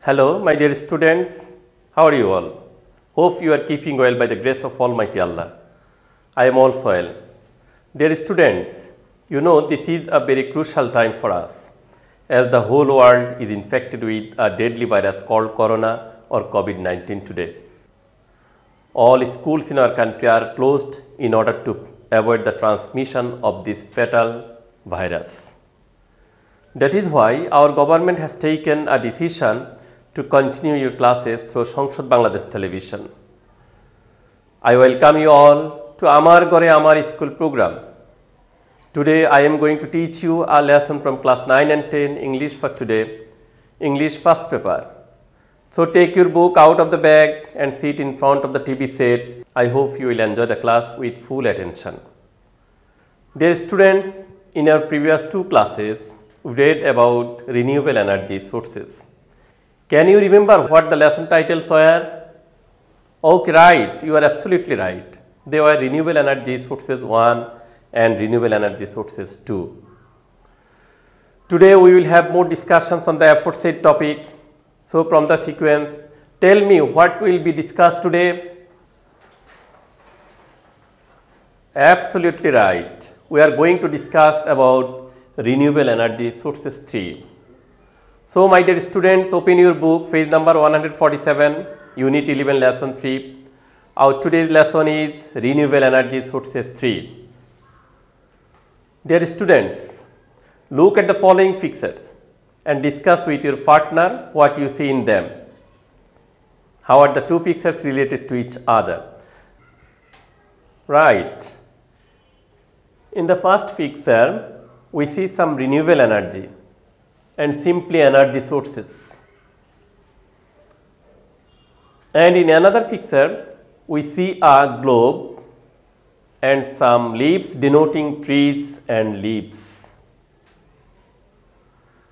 Hello, my dear students. How are you all? Hope you are keeping well by the grace of Almighty Allah. I am also well. Dear students, you know this is a very crucial time for us as the whole world is infected with a deadly virus called corona or COVID-19 today. All schools in our country are closed in order to avoid the transmission of this fatal virus. That is why our government has taken a decision to continue your classes through Sangsad Bangladesh television. I welcome you all to Amar Gore Amar School program. Today I am going to teach you a lesson from class 9 and 10 English for today, English first paper. So take your book out of the bag and sit in front of the TV set. I hope you will enjoy the class with full attention. Dear students, in our previous two classes, we read about renewable energy sources. Can you remember what the lesson titles were? Okay, right, you are absolutely right. They were renewable energy sources 1 and renewable energy sources 2. Today we will have more discussions on the aforesaid topic. So from the sequence, tell me what will be discussed today? Absolutely right. We are going to discuss about renewable energy sources 3. So my dear students, open your book, page number 147, unit 11, lesson 3. Our today's lesson is renewable energy sources 3. Dear students, look at the following figures and discuss with your partner what you see in them. How are the two pictures related to each other? Right. In the first picture, we see some renewable energy and simply energy sources. And in another picture, we see a globe and some leaves denoting trees and leaves.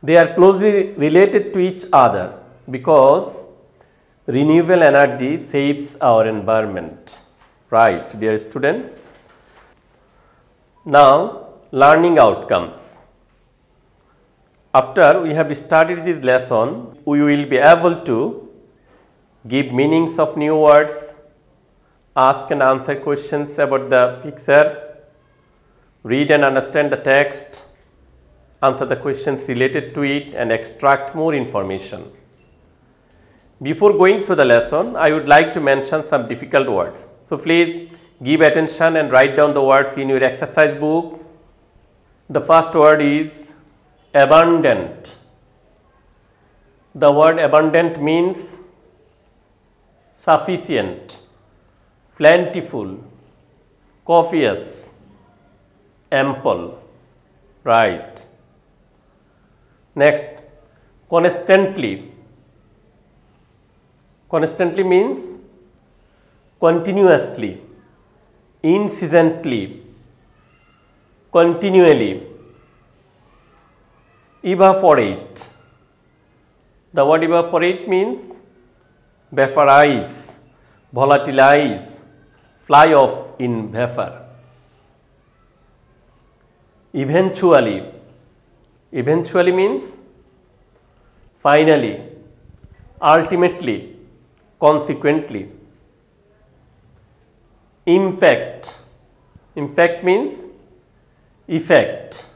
They are closely related to each other because renewable energy saves our environment. Right, dear students? Now, learning outcomes. After we have studied this lesson, we will be able to give meanings of new words, ask and answer questions about the picture, read and understand the text, answer the questions related to it and extract more information. Before going through the lesson, I would like to mention some difficult words. So please give attention and write down the words in your exercise book. The first word is abundant. The word abundant means sufficient, plentiful, copious, ample. Right. Next, constantly. Constantly means continuously, incessantly, continually. Evaporate. The word evaporate means vaporize, volatilize, fly off in vapor. Eventually. Eventually means finally, ultimately, consequently. Impact. Impact means effect.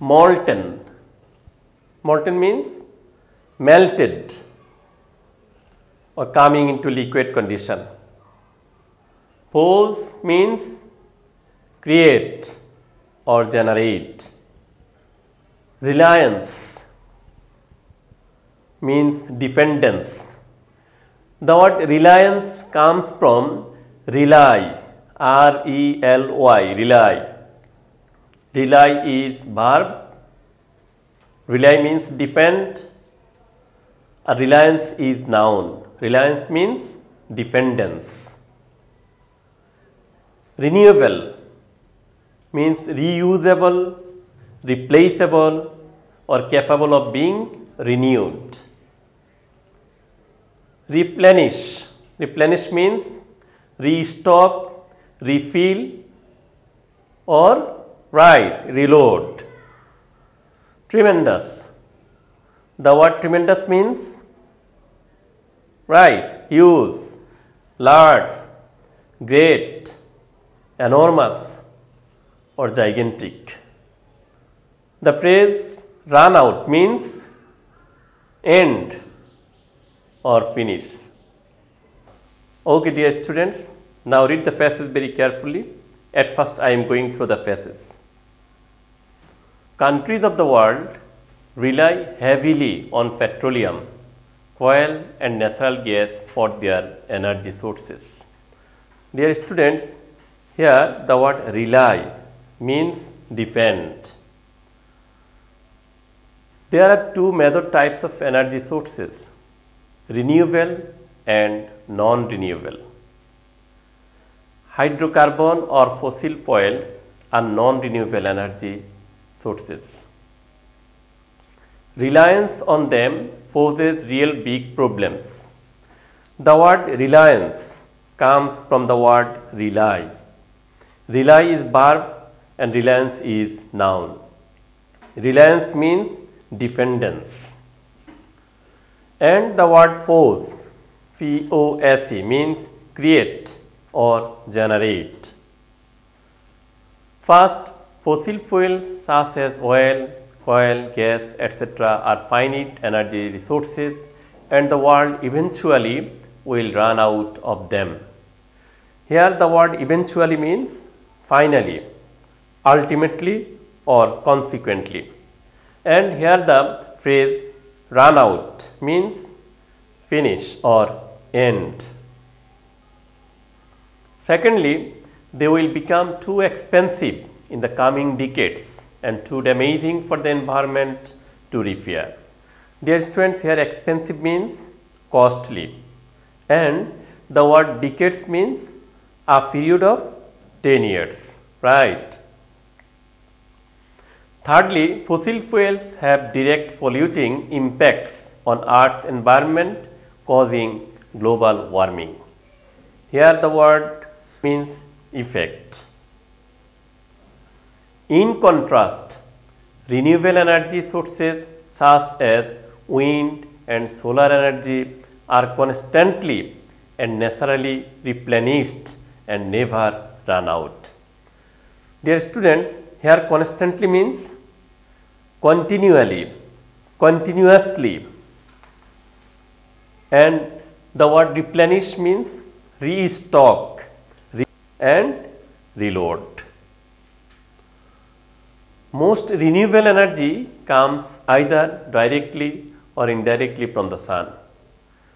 Molten. Molten means melted or coming into liquid condition. Pose means create or generate. Reliance means dependence. The word reliance comes from rely, R-E-L-Y, rely. Rely is verb, rely means depend, a reliance is noun. Reliance means dependence. Renewable means reusable, replaceable or capable of being renewed. Replenish. Replenish means restock, refill or reload. Tremendous. The word tremendous means, right, huge, large, great, enormous or gigantic. The phrase run out means end or finish. Okay, dear students, now read the passage very carefully. At first I am going through the passage. Countries of the world rely heavily on petroleum, oil and natural gas for their energy sources. Dear students, here the word rely means depend. There are two major types of energy sources, renewable and non-renewable. Hydrocarbon or fossil fuels are non-renewable energy sources. Reliance on them poses real big problems. The word reliance comes from the word rely. Rely is verb and reliance is noun. Reliance means dependence. And the word force, P-O-S-E, means create or generate. First, fossil fuels such as oil, coal, gas, etc. are finite energy resources and the world eventually will run out of them. Here the word eventually means finally, ultimately or consequently. And here the phrase run out means finish or end. Secondly, they will become too expensive in the coming decades and too damaging for the environment to repair. Dear students, here expensive means costly and the word decades means a period of 10 years, right? Thirdly, fossil fuels have direct polluting impacts on Earth's environment causing global warming. Here the word means effect. In contrast, renewable energy sources such as wind and solar energy are constantly and naturally replenished and never run out. Dear students, here constantly means continually, continuously, and the word replenish means restock and reload. Most renewable energy comes either directly or indirectly from the sun.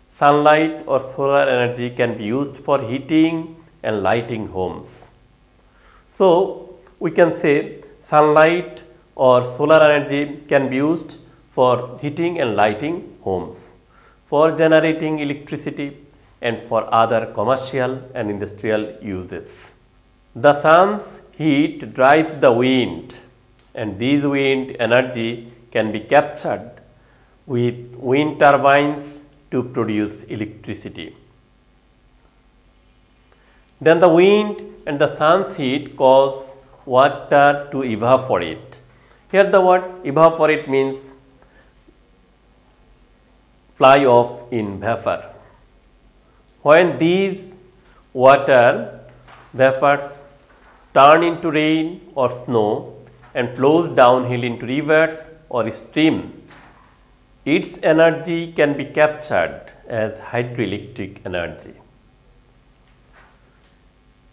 Sunlight or solar energy can be used for heating and lighting homes. So, we can say sunlight or solar energy can be used for heating and lighting homes, for generating electricity and for other commercial and industrial uses. The sun's heat drives the wind and this wind energy can be captured with wind turbines to produce electricity. Then the wind and the sun's heat cause water to evaporate. Here the word evaporate means fly off in vapor. When these water vapors turn into rain or snow and flows downhill into rivers or stream, its energy can be captured as hydroelectric energy.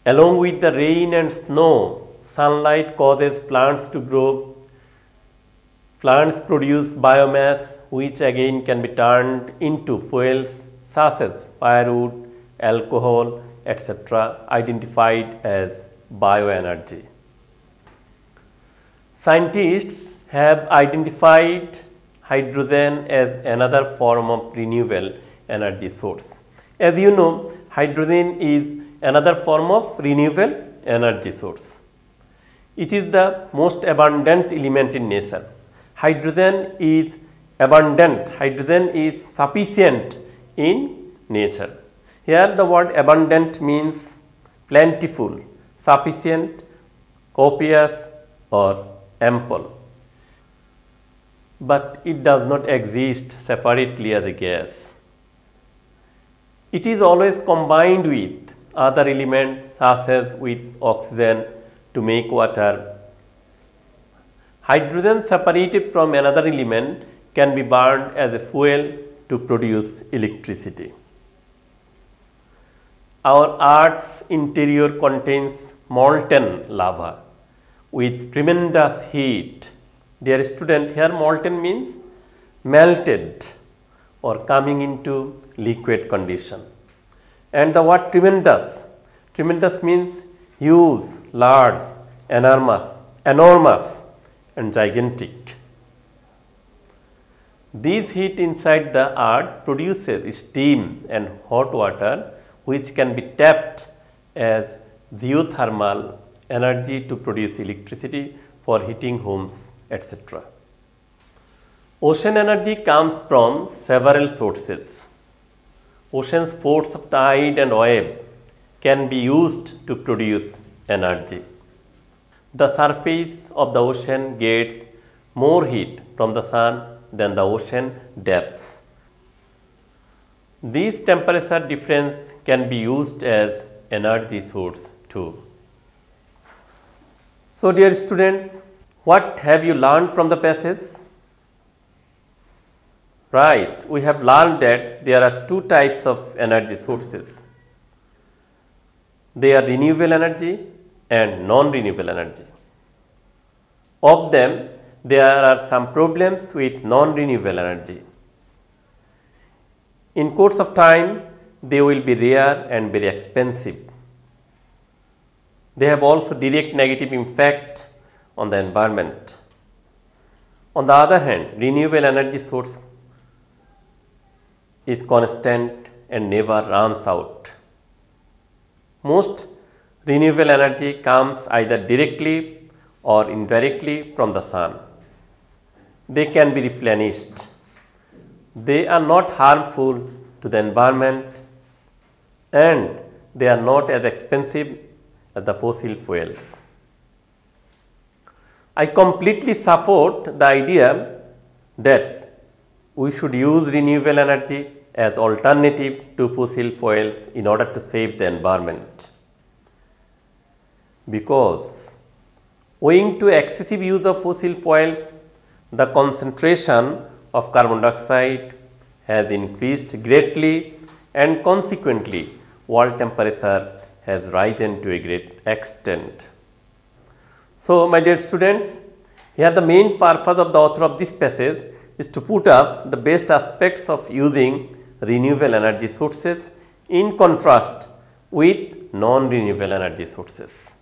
Along with the rain and snow, sunlight causes plants to grow. Plants produce biomass which again can be turned into fuels such as firewood, alcohol, etc. identified as bioenergy. Scientists have identified hydrogen as another form of renewable energy source. As you know, hydrogen is another form of renewable energy source. It is the most abundant element in nature. Hydrogen is abundant, hydrogen is sufficient in nature. Here the word abundant means plentiful, sufficient, copious or ample. but it does not exist separately as a gas. It is always combined with other elements such as with oxygen to make water. Hydrogen separated from another element can be burned as a fuel to produce electricity. Our Earth's interior contains molten lava with tremendous heat. Dear student, here molten means melted or coming into liquid condition. And the word tremendous, tremendous means huge, large, enormous and gigantic. This heat inside the earth produces steam and hot water which can be tapped as geothermal energy to produce electricity for heating homes, etc. Ocean energy comes from several sources. Ocean's force of tide and wave can be used to produce energy. The surface of the ocean gets more heat from the sun than the ocean depths. This temperature difference can be used as energy source too. So dear students, what have you learned from the passage? Right, we have learned that there are two types of energy sources. They are renewable energy and non-renewable energy. Of them, there are some problems with non-renewable energy. In course of time, they will be rare and very expensive. They have also direct negative impact on the environment. On the other hand, renewable energy source is constant and never runs out. Most renewable energy comes either directly or indirectly from the sun. They can be replenished. They are not harmful to the environment and they are not as expensive as the fossil fuels. I completely support the idea that we should use renewable energy as alternative to fossil fuels in order to save the environment. Because owing to excessive use of fossil fuels, the concentration of carbon dioxide has increased greatly and consequently world temperature has risen to a great extent. So my dear students, here the main purpose of the author of this passage is to put up the best aspects of using renewable energy sources in contrast with non-renewable energy sources.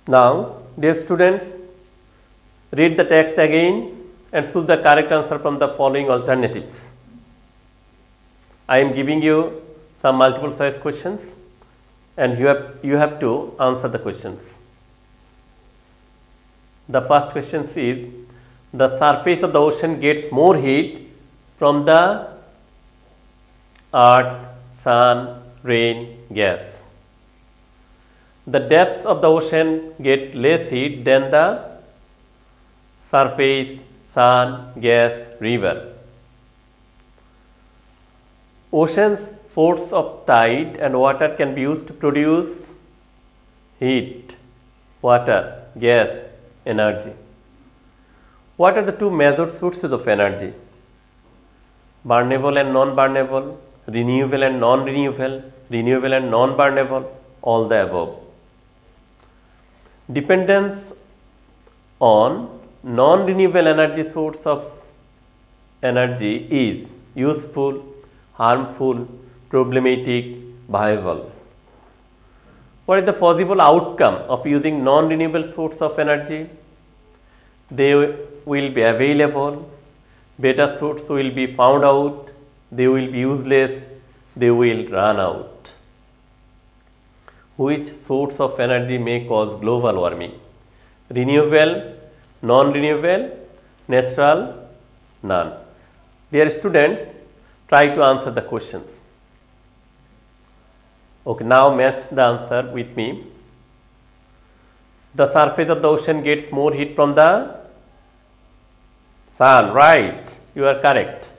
Now, dear students, read the text again and choose the correct answer from the following alternatives. I am giving you some multiple choice questions and you have to answer the questions. The first question is, the surface of the ocean gets more heat from the earth, sun, rain, gas. The depths of the ocean get less heat than the surface, sun, gas, river. Ocean's force of tide and water can be used to produce heat, water, gas, energy. What are the two major sources of energy? Burnable and non-burnable, renewable and non-renewable, renewable and non-burnable, all the above. Dependence on non-renewable energy source of energy is useful, harmful, problematic, viable. What is the possible outcome of using non-renewable source of energy? They will be available, better source will be found out, they will be useless, they will run out. Which source of energy may cause global warming? Renewable, non-renewable, natural, none. Dear students, try to answer the questions. Okay, now match the answer with me. The surface of the ocean gets more heat from the Sun, right, you are correct.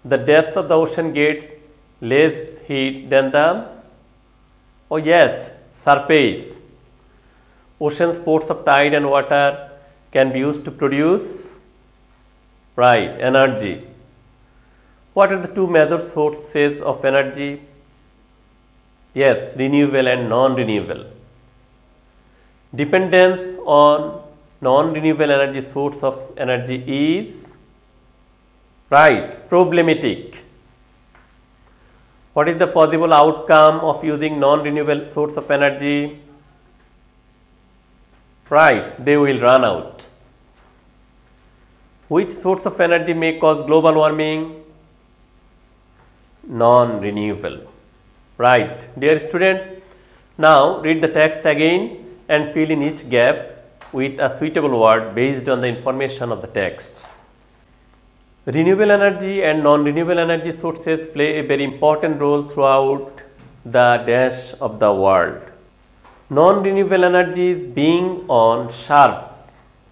The depths of the ocean gets less heat than the, oh yes, surface. Ocean's ports of tide and water can be used to produce, right, energy. What are the two major sources of energy? Yes, renewable and non-renewable. Dependence on non-renewable energy source of energy is, right, problematic. What is the possible outcome of using non-renewable source of energy? Right, they will run out. Which source of energy may cause global warming? Non-renewable. Right, dear students, now read the text again and fill in each gap with a suitable word based on the information of the text. Renewable energy and non-renewable energy sources play a very important role throughout the dash of the world. Non-renewable energies being on sharp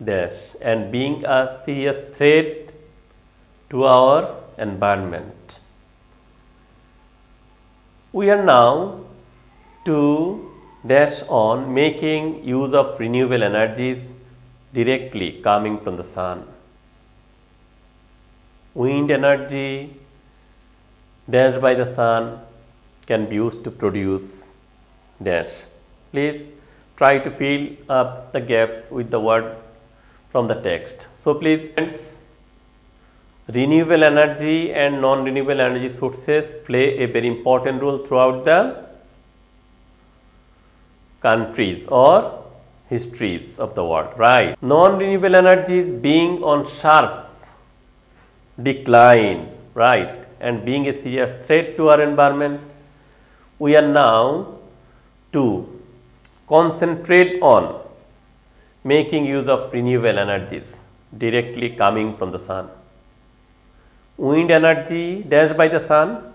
dash and being a serious threat to our environment. We are now to dash on making use of renewable energies directly coming from the sun. Wind energy dashed by the sun can be used to produce dash. Please try to fill up the gaps with the word from the text. So please friends, renewable energy and non-renewable energy sources play a very important role throughout the countries or histories of the world, right? Non-renewable energies being on sharp decline, right, and being a serious threat to our environment, we are now to concentrate on making use of renewable energies directly coming from the sun. Wind energy dashed by the sun,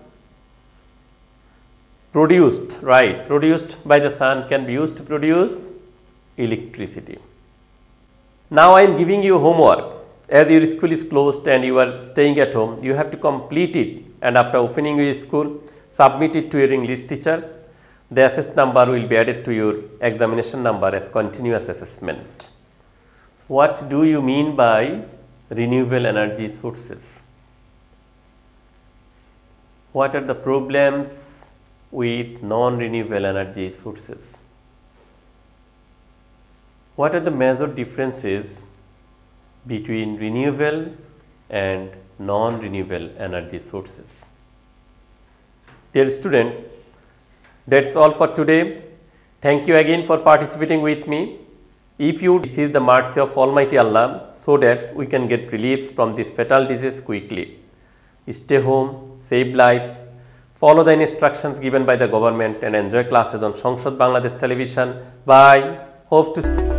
produced by the sun can be used to produce electricity. Now I am giving you homework. As your school is closed and you are staying at home, you have to complete it, and after opening your school, submit it to your English teacher. The assessed number will be added to your examination number as continuous assessment. So what do you mean by renewable energy sources? What are the problems with non-renewable energy sources? What are the major differences between renewable and non-renewable energy sources? Dear students, that's all for today. Thank you again for participating with me. If you receive the mercy of Almighty Allah so that we can get relief from this fatal disease quickly. Stay home, save lives, follow the instructions given by the government and enjoy classes on Sangsad Bangladesh Television. Bye. Hope to